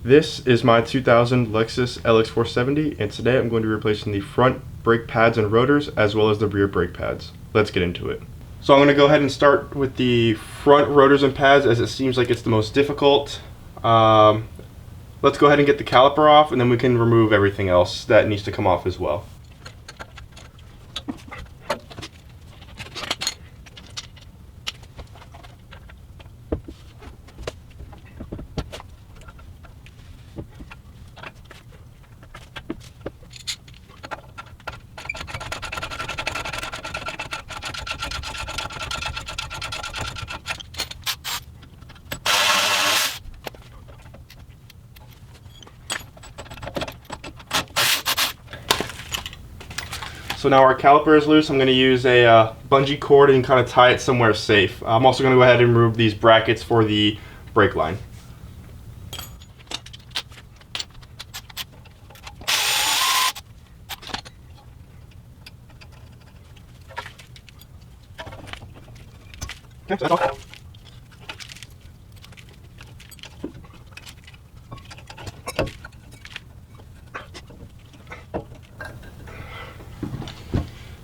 This is my 2000 Lexus LX470, and today I'm going to be replacing the front brake pads and rotors as well as the rear brake pads. Let's get into it. So I'm going to go ahead and start with the front rotors and pads, as it seems like it's the most difficult. Let's go ahead and get the caliper off, and then we can remove everything else that needs to come off as well. So now our caliper is loose. I'm going to use a bungee cord and kind of tie it somewhere safe. I'm also going to go ahead and remove these brackets for the brake line. Okay, so that's all.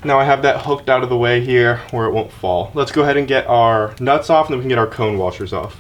Now I have that hooked out of the way here where it won't fall. Let's go ahead and get our nuts off, and then we can get our cone washers off.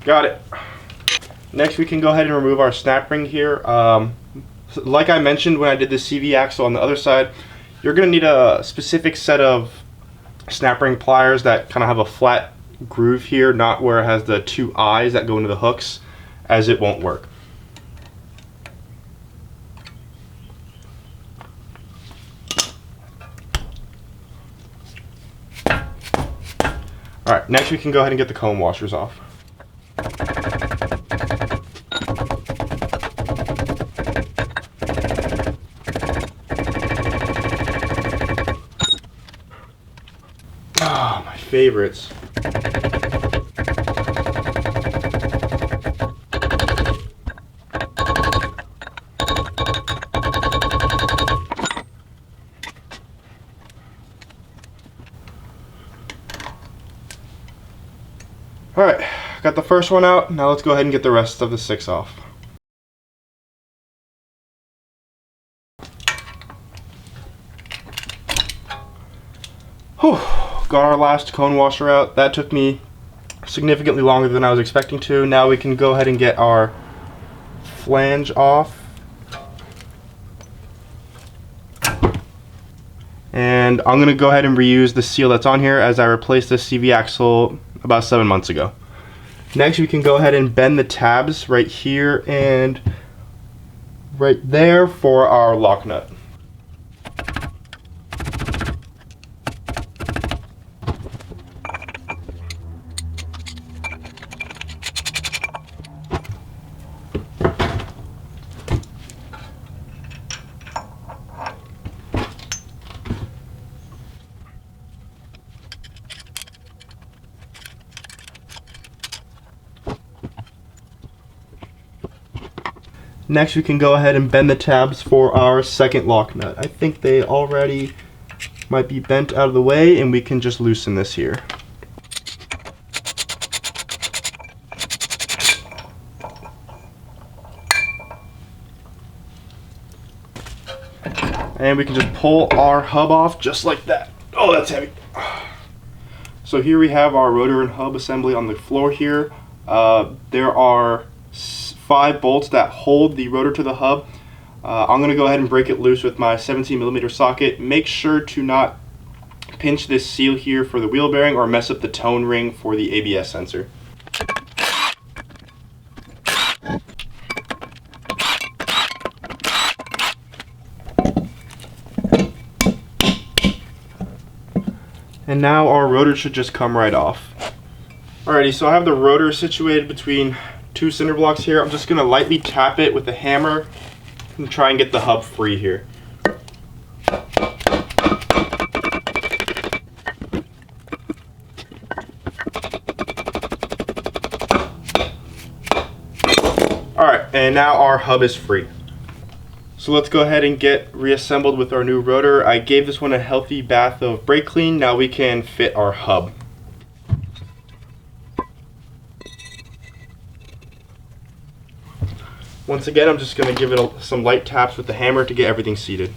Got it. Next we can go ahead and remove our snap ring here. Like I mentioned when I did the CV axle on the other side, you're going to need a specific set of snap ring pliers that kind of have a flat groove here, not where it has the two eyes that go into the hooks, as it won't work. Alright, next we can go ahead and get the cone washers off. Ah, my favorites. Alright, got the first one out. Now let's go ahead and get the rest of the 6 off. Whew. Got our last cone washer out. That took me significantly longer than I was expecting to. Now we can go ahead and get our flange off. And I'm going to go ahead and reuse the seal that's on here, as I replaced the CV axle about 7 months ago. Next we can go ahead and bend the tabs right here and right there for our lock nut. Next we can go ahead and bend the tabs for our second lock nut. I think they already might be bent out of the way, and we can just loosen this here. And we can just pull our hub off just like that. Oh, that's heavy. So here we have our rotor and hub assembly on the floor here. There are 5 bolts that hold the rotor to the hub. I'm going to go ahead and break it loose with my 17mm socket. Make sure to not pinch this seal here for the wheel bearing or mess up the tone ring for the ABS sensor. And now our rotor should just come right off. Alrighty, so I have the rotor situated between two cinder blocks here. I'm just going to lightly tap it with a hammer and try and get the hub free here. Alright, and now our hub is free. So let's go ahead and get reassembled with our new rotor. I gave this one a healthy bath of brake clean. Now we can fit our hub. Once again, I'm just going to give it some light taps with the hammer to get everything seated.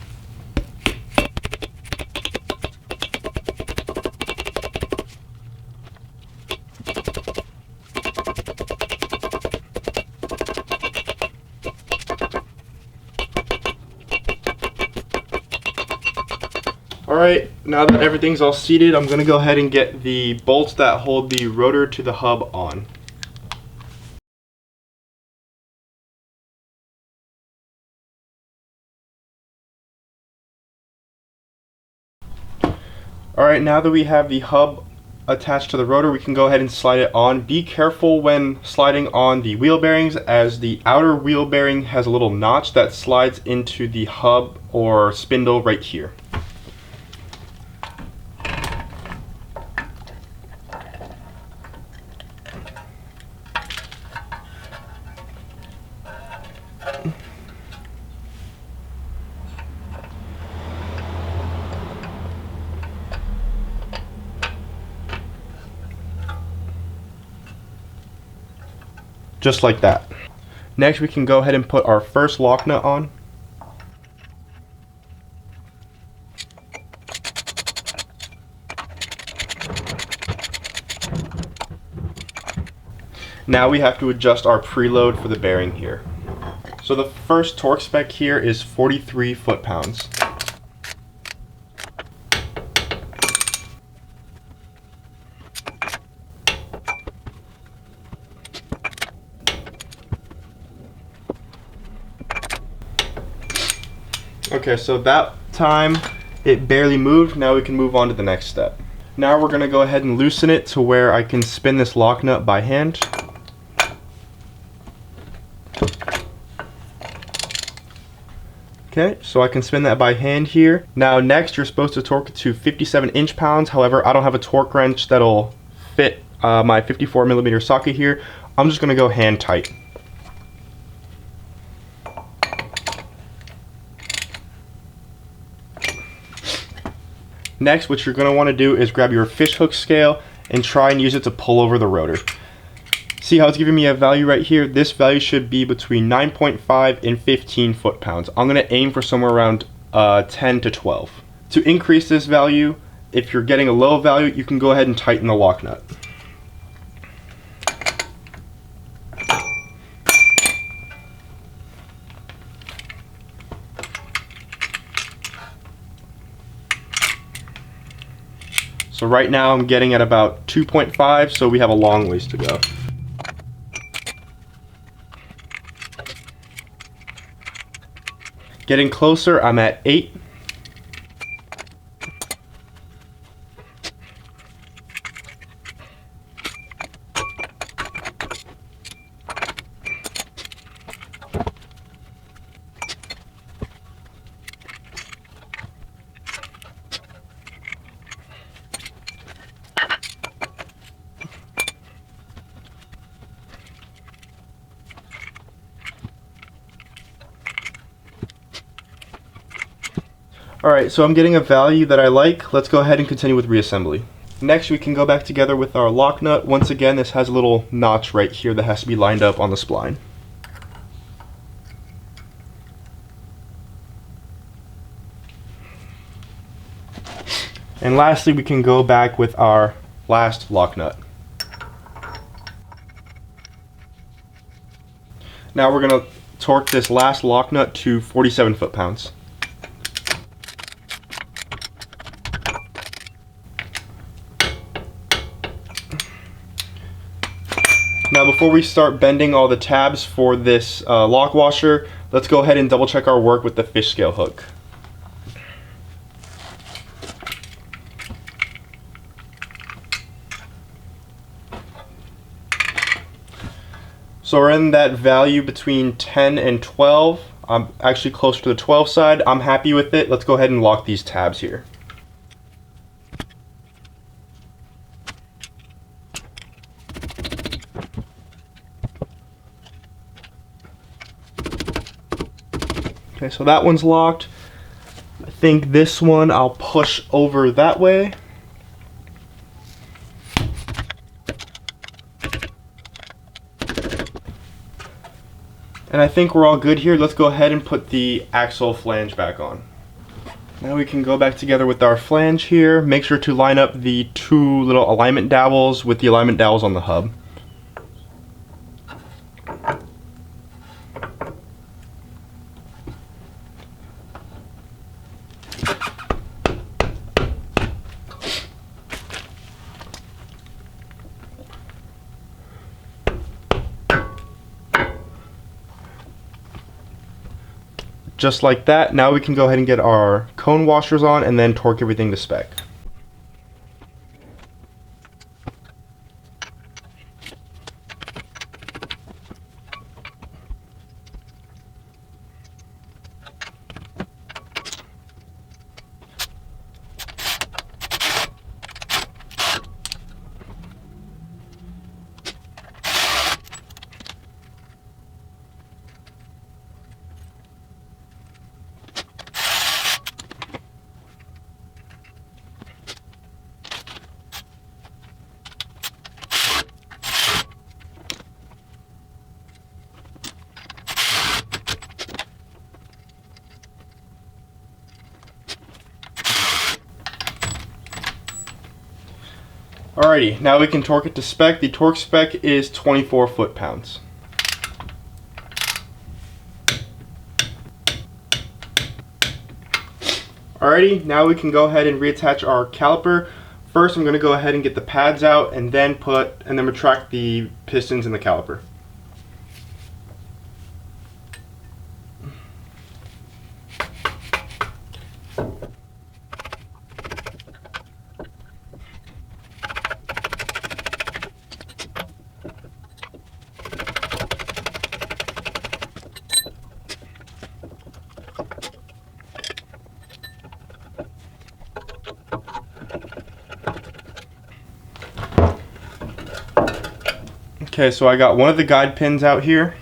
Alright, now that everything's all seated, I'm going to go ahead and get the bolts that hold the rotor to the hub on. Alright, now that we have the hub attached to the rotor, we can go ahead and slide it on. Be careful when sliding on the wheel bearings, as the outer wheel bearing has a little notch that slides into the hub or spindle right here. Just like that. Next, we can go ahead and put our first lock nut on. Now we have to adjust our preload for the bearing here. So the first torque spec here is 43 foot-pounds. Okay, so that time it barely moved. Now we can move on to the next step. Now we're going to go ahead and loosen it to where I can spin this lock nut by hand. Okay, so I can spin that by hand here. Now next, you're supposed to torque it to 57 inch-pounds. However, I don't have a torque wrench that'll fit my 54mm socket here. I'm just going to go hand tight. Next, what you're going to want to do is grab your fish hook scale and try and use it to pull over the rotor. See how it's giving me a value right here? This value should be between 9.5 and 15 foot-pounds. I'm going to aim for somewhere around 10 to 12. To increase this value, if you're getting a low value, you can go ahead and tighten the lock nut. So right now I'm getting at about 2.5, so we have a long ways to go. Getting closer, I'm at 8. Alright, so I'm getting a value that I like. Let's go ahead and continue with reassembly. Next, we can go back together with our lock nut. Once again, this has a little notch right here that has to be lined up on the spline. And lastly, we can go back with our last lock nut. Now we're going to torque this last lock nut to 47 foot-pounds. Now before we start bending all the tabs for this lock washer, let's go ahead and double check our work with the fish scale hook. So we're in that value between 10 and 12. I'm actually closer to the 12 side. I'm happy with it. Let's go ahead and lock these tabs here. Okay, so that one's locked. I think this one I'll push over that way. And I think we're all good here. Let's go ahead and put the axle flange back on. Now we can go back together with our flange here. Make sure to line up the two little alignment dowels with the alignment dowels on the hub. Just like that. Now we can go ahead and get our cone washers on and then torque everything to spec. Alrighty, now we can torque it to spec. The torque spec is 24 foot-pounds. Alrighty, now we can go ahead and reattach our caliper. First, I'm going to go ahead and get the pads out and then retract the pistons in the caliper. Okay, so I got one of the guide pins out here.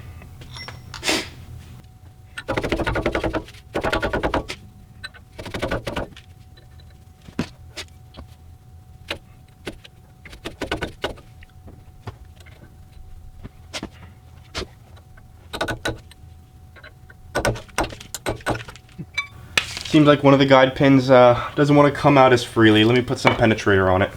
Seems like one of the guide pins doesn't want to come out as freely. Let me put some penetrator on it.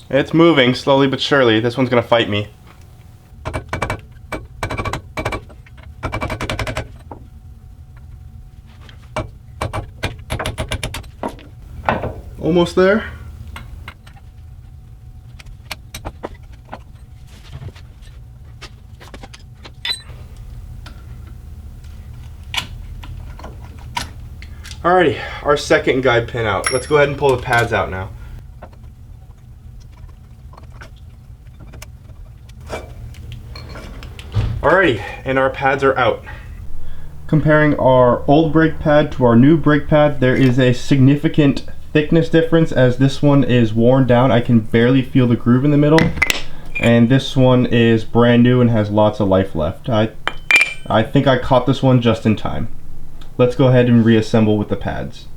It's moving slowly but surely. This one's gonna fight me. Almost there. Alrighty, our second guide pin out. Let's go ahead and pull the pads out now. Alrighty, and our pads are out. Comparing our old brake pad to our new brake pad, there is a significant thickness difference, as this one is worn down. I can barely feel the groove in the middle, and this one is brand new and has lots of life left. I think I caught this one just in time. Let's go ahead and reassemble with the pads.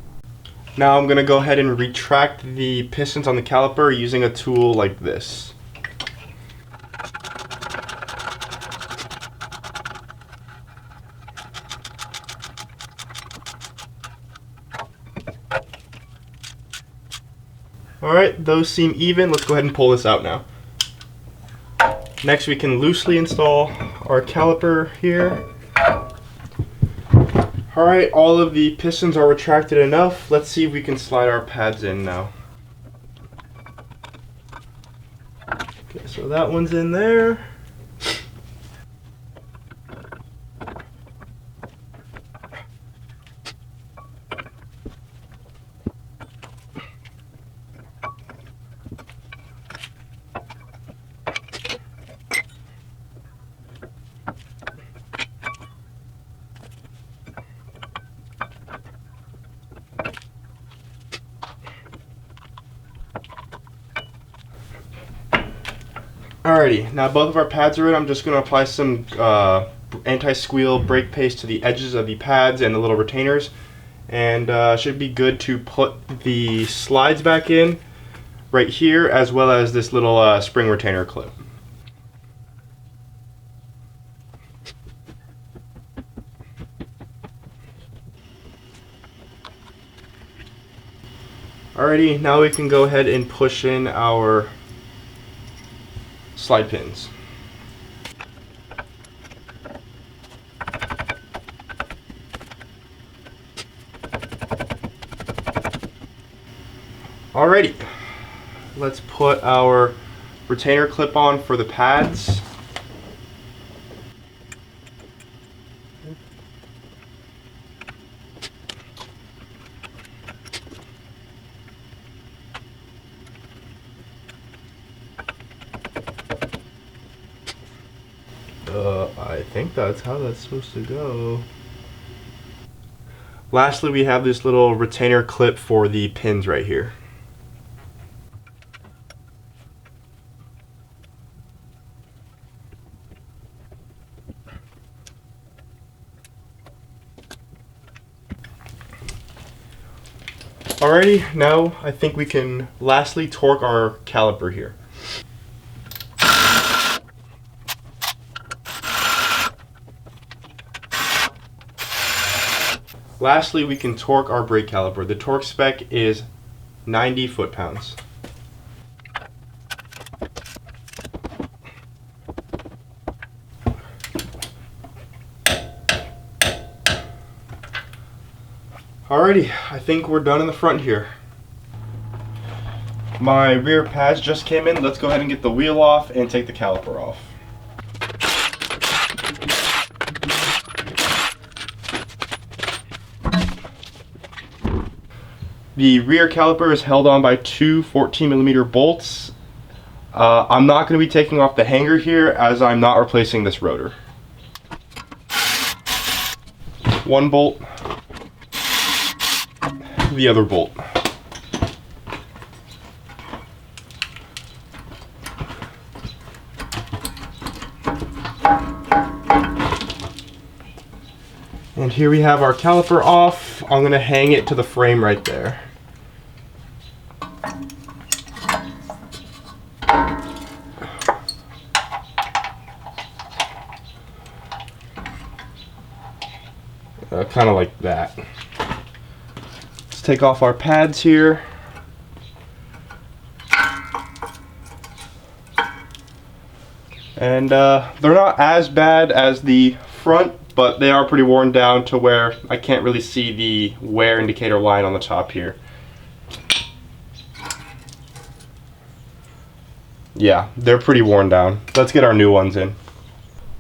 Now I'm going to go ahead and retract the pistons on the caliper using a tool like this. Alright, those seem even. Let's go ahead and pull this out now. Next we can loosely install our caliper here. Alright, all of the pistons are retracted enough. Let's see if we can slide our pads in now. Okay, so that one's in there. Alrighty, now both of our pads are in. I'm just going to apply some anti-squeal brake paste to the edges of the pads and the little retainers, and should be good to put the slides back in right here, as well as this little spring retainer clip. Alrighty, now we can go ahead and push in our slide pins. Alrighty, let's put our retainer clip on for the pads. I think that's how that's supposed to go. Lastly, we have this little retainer clip for the pins right here. Alrighty, now I think we can lastly torque our caliper here. Lastly, we can torque our brake caliper. The torque spec is 90 foot-pounds. Alrighty, I think we're done in the front here. My rear pads just came in. Let's go ahead and get the wheel off and take the caliper off. The rear caliper is held on by two 14mm bolts. I'm not going to be taking off the hanger here, as I'm not replacing this rotor. One bolt, the other bolt. And here we have our caliper off. I'm going to hang it to the frame right there. Kind of like that. Let's take off our pads here. And they're not as bad as the front, but they are pretty worn down to where I can't really see the wear indicator line on the top here. Yeah, they're pretty worn down. Let's get our new ones in.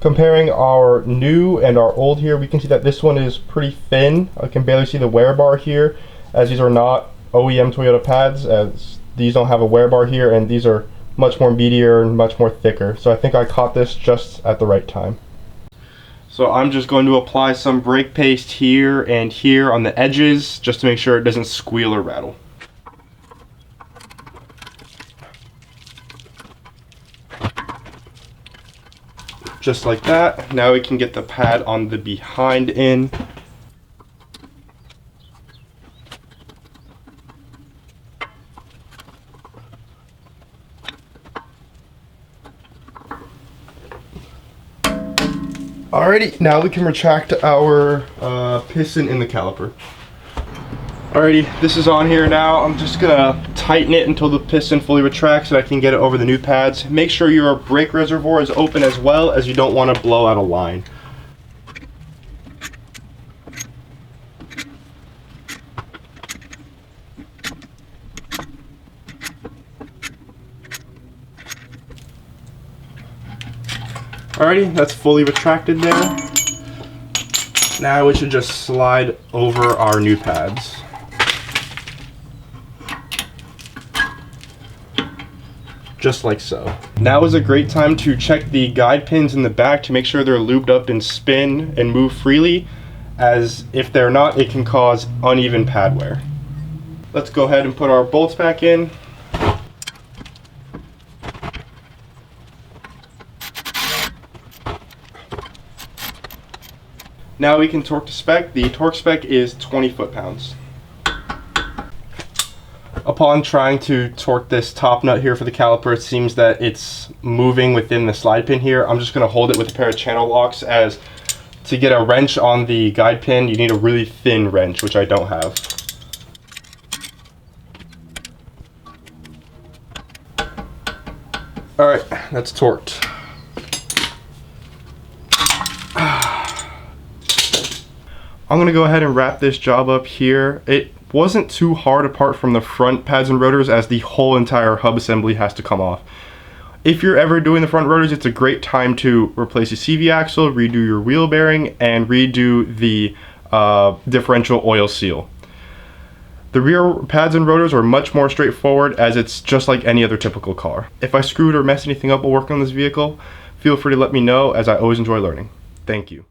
Comparing our new and our old here, we can see that this one is pretty thin. I can barely see the wear bar here, as these are not OEM Toyota pads, as these don't have a wear bar here, and these are much more meatier and much more thicker. So I think I caught this just at the right time. So I'm just going to apply some brake paste here and here on the edges, just to make sure it doesn't squeal or rattle. Just like that. Now we can get the pad on the behind in. Alrighty, now we can retract our piston in the caliper. Alrighty, this is on here now. I'm just gonna tighten it until the piston fully retracts so I can get it over the new pads. Make sure your brake reservoir is open as well, as you don't want to blow out a line. Alrighty, that's fully retracted there. Now we should just slide over our new pads. Just like so. Now is a great time to check the guide pins in the back to make sure they're lubed up and spin and move freely, as if they're not, it can cause uneven pad wear. Let's go ahead and put our bolts back in. Now we can torque to spec. The torque spec is 20 foot-pounds. Upon trying to torque this top nut here for the caliper, it seems that it's moving within the slide pin here. I'm just going to hold it with a pair of channel locks, as to get a wrench on the guide pin, you need a really thin wrench, which I don't have. Alright, that's torqued. I'm going to go ahead and wrap this job up here. It wasn't too hard apart from the front pads and rotors, as the whole entire hub assembly has to come off. If you're ever doing the front rotors, it's a great time to replace your CV axle, redo your wheel bearing, and redo the differential oil seal. The rear pads and rotors are much more straightforward, as it's just like any other typical car. If I screwed or messed anything up while working on this vehicle, feel free to let me know, as I always enjoy learning. Thank you.